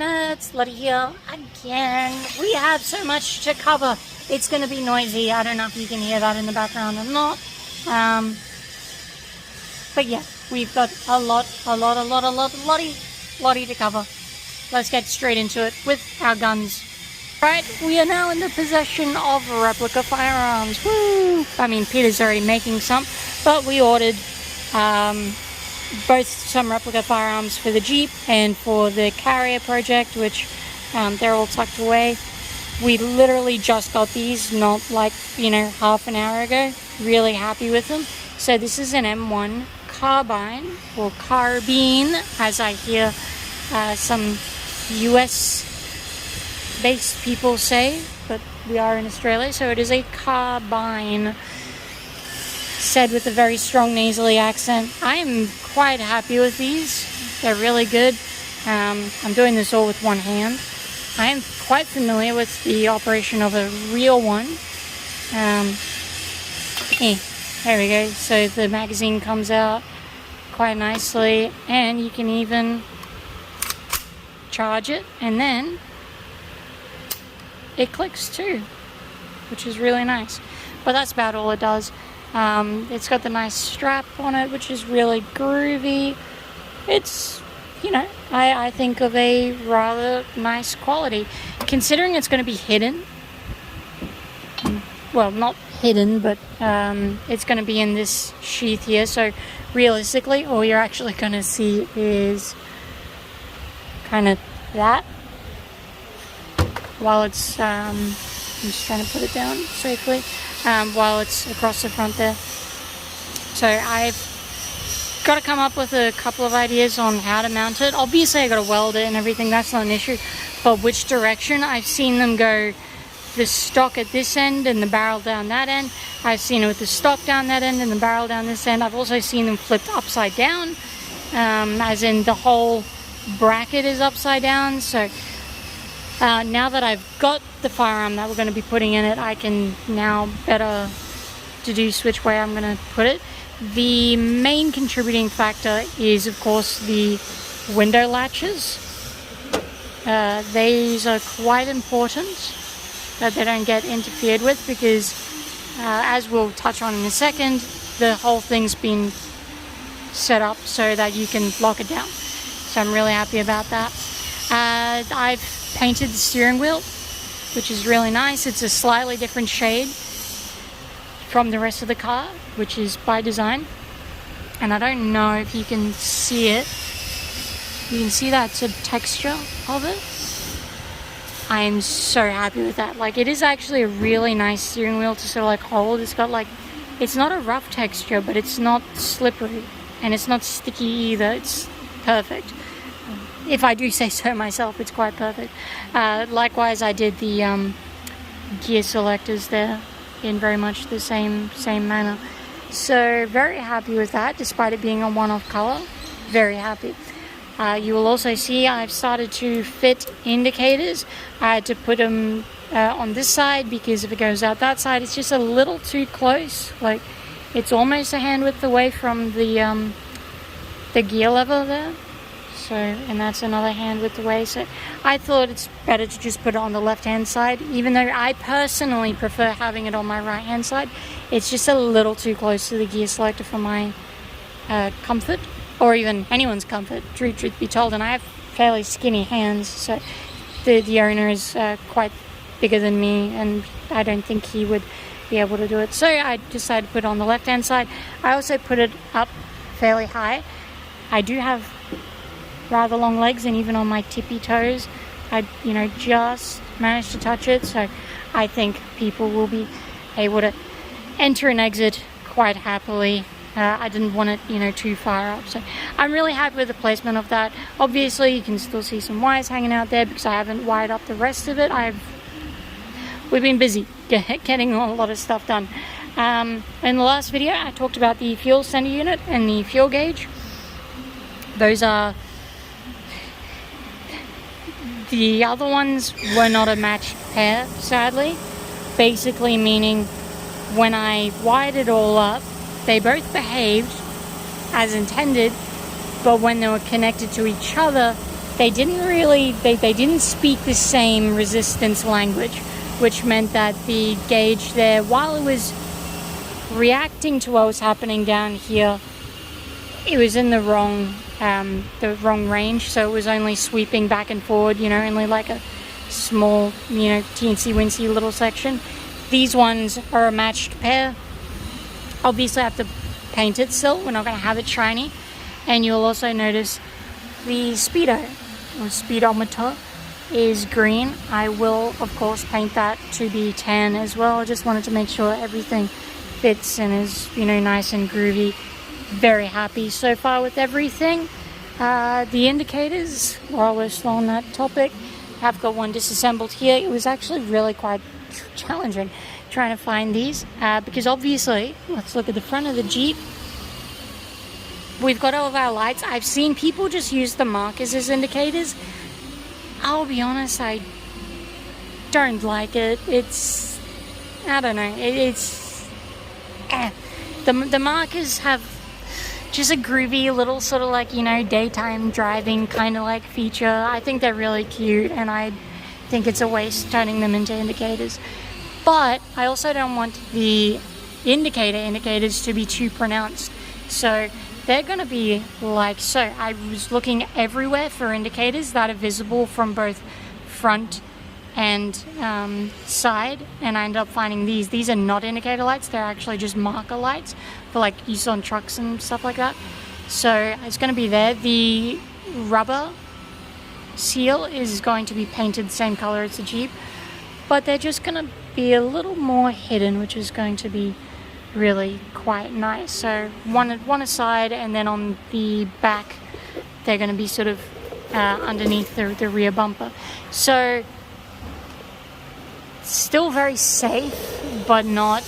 nerds, Lottie here again. We have so much to cover. It's going to be noisy. I don't know if you can hear that in the background or not. But yeah, we've got a lot to cover. Let's get straight into it with our guns. Right, we are now in the possession of Replica firearms. Woo! I mean, Peter's already making some, but we ordered both some Replica firearms for the Jeep and for the Carrier project, which they're all tucked away. We literally just got these not like, half an hour ago. Really happy with them. So this is an M1 carbine, or carbine, as I hear some US based people say, but we are in Australia, so it is a carbine, said with a very strong nasally accent. I am quite happy with these. They're really good. I'm doing this all with one hand. I am quite familiar with the operation of a real one. There we go. So the magazine comes out quite nicely, and you can even charge it, and then it clicks too, which is really nice. But that's about all it does. It's got the nice strap on it, which is really groovy. It's, I think of a rather nice quality, considering it's going to be hidden. Well, not hidden, but it's going to be in this sheath here, so realistically all you're actually going to see is kind of that, while it's I'm just trying to put it down safely, while it's across the front there. So I've got to come up with a couple of ideas on how to mount it. Obviously I got to weld it and everything, that's not an issue, but which direction? I've seen them go the stock at this end and the barrel down that end. I've seen it with the stock down that end and the barrel down this end. I've also seen them flipped upside down, as in the whole bracket is upside down. So now that I've got the firearm that we're going to be putting in it, I can now better deduce which way I'm going to put it. The main contributing factor is, of course, the window latches. These are quite important that they don't get interfered with, because as we'll touch on in a second, the whole thing's been set up so that you can lock it down. So I'm really happy about that. I've painted the steering wheel, which is really nice. It's a slightly different shade from the rest of the car, which is by design. And I don't know if you can see it. You can see that sort of texture of it. I am so happy with that. Like, it is actually a really nice steering wheel to sort of like hold. It's got like, it's not a rough texture, but it's not slippery, and it's not sticky either. It's perfect. If I do say so myself, it's quite perfect. Likewise, I did the gear selectors there in very much the same manner. So very happy with that, despite it being a one-off color. Very happy. You will also see I've started to fit indicators. I had to put them on this side, because if it goes out that side, it's just a little too close. Like, it's almost a hand width away from the gear lever there. So, and that's another hand width away. So I thought it's better to just put it on the left hand side, even though I personally prefer having it on my right hand side. It's just a little too close to the gear selector for my comfort, or even anyone's comfort, truth be told. And I have fairly skinny hands, so the owner is quite bigger than me, and I don't think he would be able to do it. So I decided to put it on the left hand side. I also put it up fairly high. I do have rather long legs, and even on my tippy toes I just managed to touch it, so I think people will be able to enter and exit quite happily. I didn't want it too far up, so I'm really happy with the placement of that. Obviously you can still see some wires hanging out there because I haven't wired up the rest of it. We've been busy getting a lot of stuff done. In the last video I talked about the fuel sender unit and the fuel gauge. Those are the other ones were not a matched pair, sadly. Basically meaning when I wired it all up, they both behaved as intended, but when they were connected to each other, they didn't speak the same resistance language, which meant that the gauge there, while it was reacting to what was happening down here, it was in the wrong range, so it was only sweeping back and forward, you know, only like a small, you know, teensy-wincy little section. These ones are a matched pair. Obviously I have to paint it still, we're not going to have it shiny. And you'll also notice the speedometer is green. I will of course paint that to be tan as well. I just wanted to make sure everything fits and is, you know, nice and groovy. Very happy so far with everything. The indicators, while we're still on that topic, I've got one disassembled here. It was actually really quite challenging trying to find these because obviously, let's look at the front of the Jeep. We've got all of our lights. I've seen people just use the markers as indicators. I'll be honest, I don't like it. It's, I don't know, the markers have just a groovy little sort of like, you know, daytime driving kind of like feature. I think they're really cute and I think it's a waste turning them into indicators. But I also don't want the indicators to be too pronounced. So they're going to be like so. I was looking everywhere for indicators that are visible from both front and side, and I ended up finding these. These are not indicator lights, they're actually just marker lights for like use on trucks and stuff like that. So it's going to be there. The rubber seal is going to be painted the same color as the Jeep, but they're just going to be a little more hidden, which is going to be really quite nice. So one aside, and then on the back they're going to be sort of underneath the rear bumper. So still very safe, but not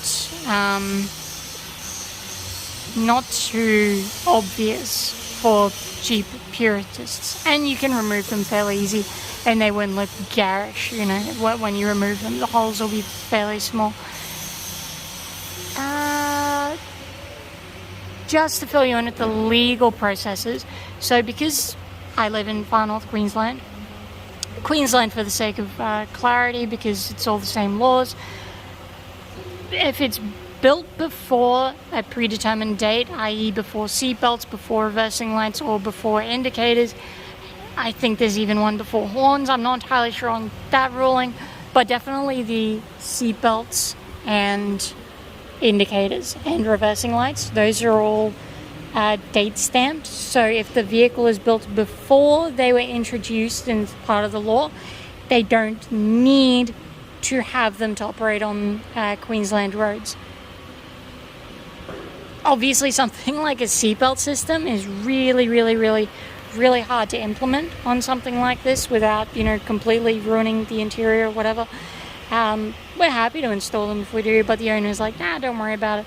too obvious for Jeep purists. And you can remove them fairly easy and they wouldn't look garish, you know, when you remove them. The holes will be fairly small. Just to fill you in with the legal processes. So because I live in far north Queensland for the sake of clarity, because it's all the same laws, if it's built before a predetermined date, i.e. before seatbelts, before reversing lights, or before indicators, I think there's even one before horns, I'm not entirely sure on that ruling, but definitely the seatbelts and indicators and reversing lights, those are all date stamped. So if the vehicle is built before they were introduced in part of the law, they don't need to have them to operate on Queensland roads. Obviously something like a seatbelt system is really hard to implement on something like this without, you know, completely ruining the interior or whatever. We're happy to install them if we do, but the owner's like, nah, don't worry about it.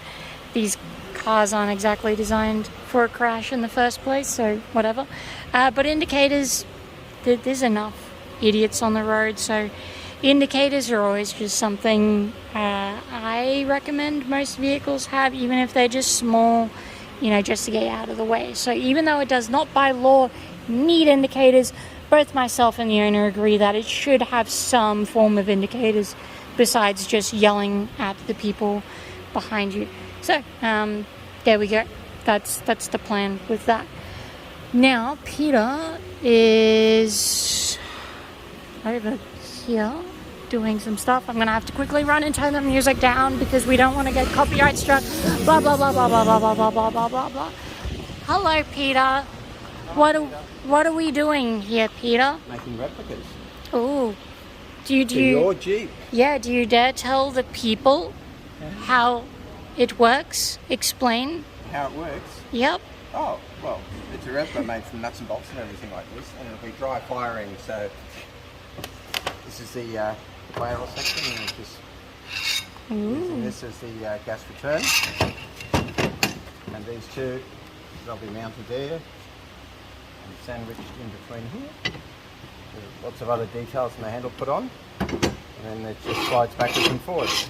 These cars aren't exactly designed for a crash in the first place, so whatever. But indicators, there's enough idiots on the road, so indicators are always just something I recommend most vehicles have, even if they're just small, you know, just to get out of the way. So even though it does not by law need indicators, both myself and the owner agree that it should have some form of indicators besides just yelling at the people behind you. So there we go. That's the plan with that. Now Peter is over here doing some stuff. I'm gonna have to quickly run and turn the music down because we don't want to get copyright struck. Blah blah blah blah blah blah blah blah blah blah blah blah. Hello, Peter. What are we doing here, Peter? Making replicas. Oh, do you your Jeep? Yeah. Do you dare tell the people how it works? Explain. How it works? Yep. Oh, well, it's a replica made from nuts and bolts and everything like this, and it'll be dry firing. So this is the barrel section, and it's just using this as the gas return. And these two, they'll be mounted there and sandwiched in between here. There's lots of other details in the handle put on, and then it just slides backwards and forwards.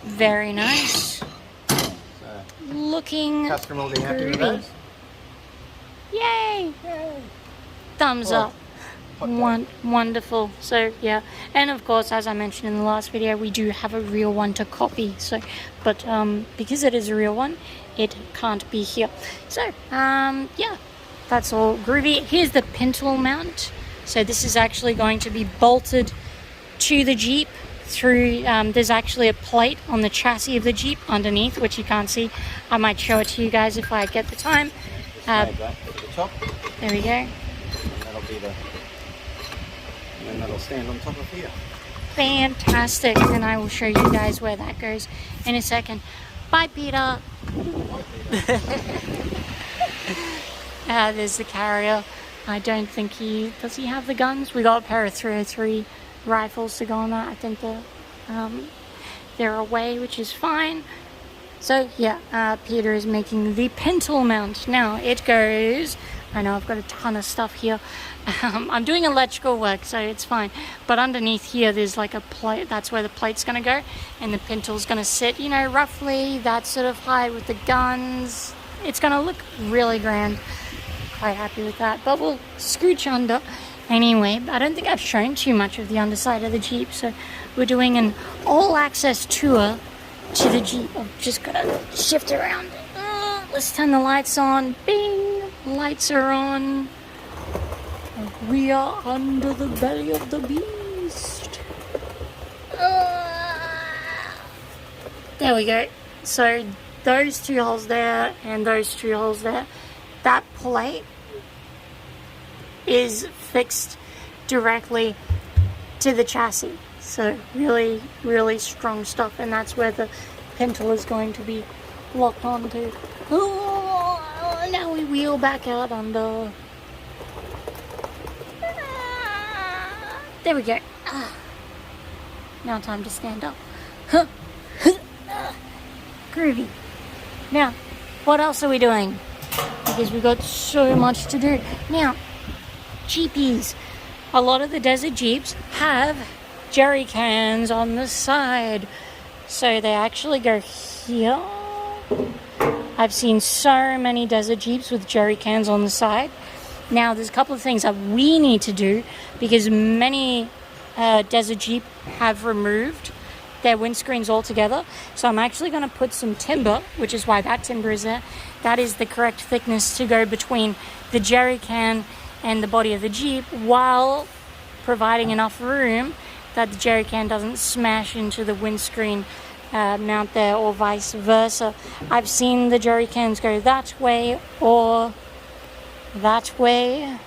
Very nice. So, looking customer will be happy with groovy. those. Yay! Yay! thumbs up. Wonderful. So yeah, and of course, as I mentioned in the last video, we do have a real one to copy. So, but because it is a real one, it can't be here. So yeah, that's all groovy. Here's the pintle mount. So this is actually going to be bolted to the Jeep through, there's actually a plate on the chassis of the Jeep underneath, which you can't see. I might show it to you guys if I get the time. That at the top. There we go. And that'll be the, and that'll stand on top of here. Fantastic. And I will show you guys where that goes in a second. Bye, Peter. There's the carrier. I don't think does he have the guns? We got a pair of 303 rifles to go on that. I think they're away, which is fine. So yeah, Peter is making the pintle mount. Now it goes, I know I've got a ton of stuff here. I'm doing electrical work, so it's fine. But underneath here, there's like a plate. That's where the plate's gonna go, and the pintle's gonna sit, you know, roughly that sort of height with the guns. It's gonna look really grand. Quite happy with that, but we'll scooch under anyway. I don't think I've shown too much of the underside of the Jeep, so we're doing an all-access tour to the Jeep. I'm just gonna shift around. Let's turn the lights on. Bing! Lights are on. We are under the belly of the beast. There we go. So those two holes there and those two holes there, that plate is fixed directly to the chassis. So really, really strong stuff, and that's where the pintle is going to be locked onto. Oh, now we wheel back out under. There we go. Now time to stand up. Groovy. Now, what else are we doing? Because we've got so much to do. Now, Jeepies. A lot of the desert Jeeps have jerry cans on the side. So they actually go here. I've seen so many desert Jeeps with jerry cans on the side. Now, there's a couple of things that we need to do because many desert Jeep have removed their windscreens altogether. So I'm actually going to put some timber, which is why that timber is there. That is the correct thickness to go between the jerry can and the body of the Jeep, while providing enough room that the jerry can doesn't smash into the windscreen mount there, or vice versa. I've seen the jerry cans go that way or that way.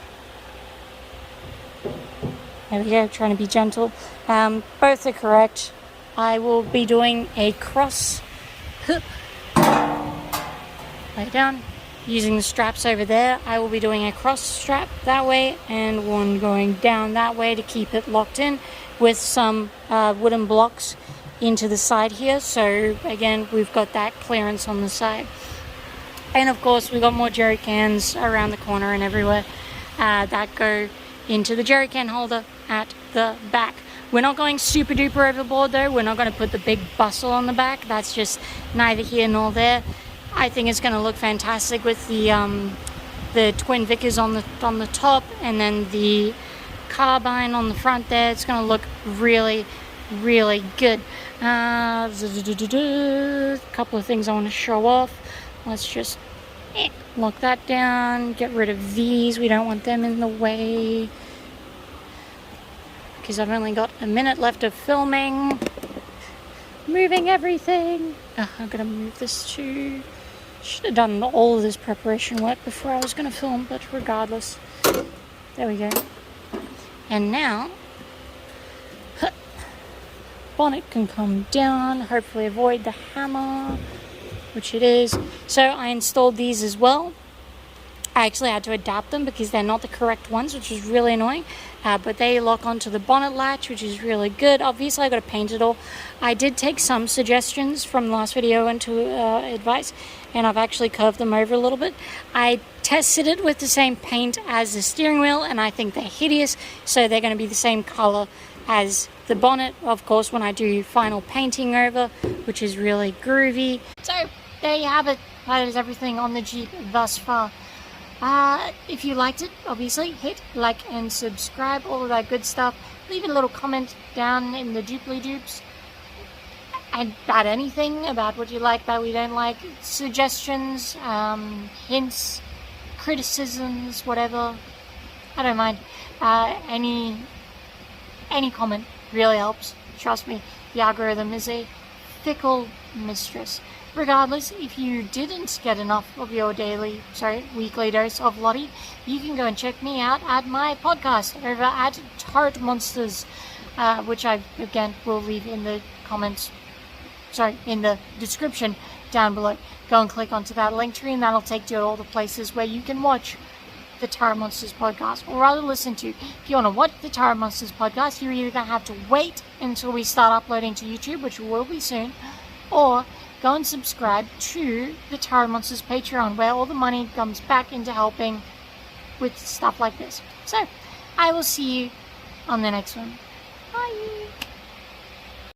There we go, trying to be gentle. Both are correct. I will be doing a cross. Lay down. Using the straps over there, I will be doing a cross strap that way and one going down that way to keep it locked in with some wooden blocks into the side here. So again, we've got that clearance on the side. And of course, we've got more jerry cans around the corner and everywhere that go into the jerry can holder at the back. We're not going super duper overboard though. We're not going to put the big bustle on the back. That's just neither here nor there. I think it's going to look fantastic with the twin Vickers on the top, and then the carbine on the front there. It's going to look really, really good. A couple of things I want to show off. Let's just lock that down. Get rid of these. We don't want them in the way, because I've only got a minute left of filming. Moving everything. I'm going to move this too. Should have done all of this preparation work before I was going to film, but regardless. There we go. And now, bonnet can come down, hopefully avoid the hammer, which it is. So I installed these as well. I actually had to adapt them because they're not the correct ones, which is really annoying. But they lock onto the bonnet latch, which is really good. Obviously, I got to paint it all. I did take some suggestions from the last video into advice, and I've actually curved them over a little bit. I tested it with the same paint as the steering wheel, and I think they're hideous. So they're going to be the same color as the bonnet, of course, when I do final painting over, which is really groovy. So there you have it. That is everything on the Jeep thus far. If you liked it, obviously, hit like and subscribe, all of that good stuff. Leave a little comment down in the dooply doops and about anything, about what you like, that we don't like, suggestions, hints, criticisms, whatever. I don't mind. Any comment really helps. Trust me, the algorithm is a fickle mistress. Regardless, if you didn't get enough of your weekly dose of Lottie, you can go and check me out at my podcast over at Turret Monsters, which I, again, will leave in the in the description down below. Go and click onto that link tree and that'll take you to all the places where you can watch the Turret Monsters podcast, or rather listen to. If you want to watch the Turret Monsters podcast, you're either going to have to wait until we start uploading to YouTube, which will be soon, or go and subscribe to the Turret Monsters Patreon, where all the money comes back into helping with stuff like this. So, I will see you on the next one. Bye!